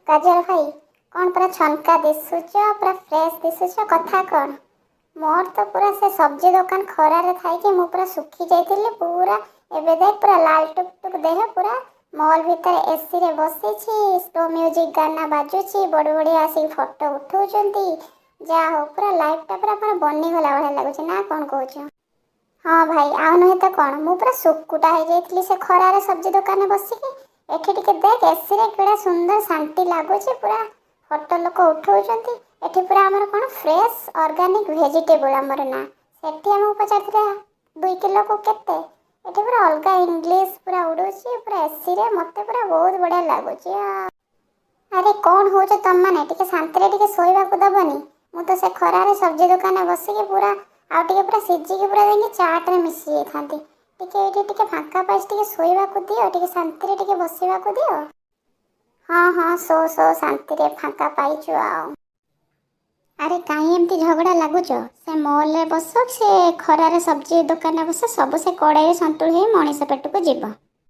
काजल भाई कौन पूरा छनका दिशुच पूरा फ्रेश दिशुच कथा कौन मोर तो पूरा से सब्जी दुकान खरारे थाई मु पूरा सुखी जाइतिली पूरा एबे देख पूरा लाल टुक टुक देह पूरा मॉल भीतर एसी रे बसी स्लो म्यूजिक गाना बाजुची बड़ बड़िया आसी फोटो उठाउछंती जा हो पूरा लाइफ टा पूरा बनी गला भले लागुछ ना कौन कहूछ। हाँ भाई आउ नुहे तो कौन मु पूरा सुकुटा हो जाइतिली से खरारे सब्जी दुकान बसिकी एठी टिके देख एसी रे केड़ा सुंदर शांति लागुची पूरा फोटो लोक उठाउछंती एठी पूरा हमर कोन फ्रेश ऑर्गेनिक वेजिटेबल हमर ना सेठी हम पचारथिला 2 किलो को केते एठी पूरा अलगा इंग्लिश पूरा उडुची पूरा एसी रे मते पूरा बहुत बढ़िया लागुची। अरे कौन हो तुम मैंने टिके शांति रे टिके सोइबा को दबनी मु तो से खरारे सब्जी दुकान बसिकी पूरा आ टिके पूरा सिझी के पूरा देंगे चाट रे मिसी जाइथांती टिके एठी टिके फांका पाइस टिके सोइबा को दियो टिके शांति रे टिके बसिबा को दियो। हाँ हाँ सो शांति रे फांका पाइछु आओ। अरे कहीं एमती झगड़ा लगुच से मॉल रे बस से खरारे सब्जी दुकान बस सब से कड़ाई सन्तुल मनीष पेट को जीव।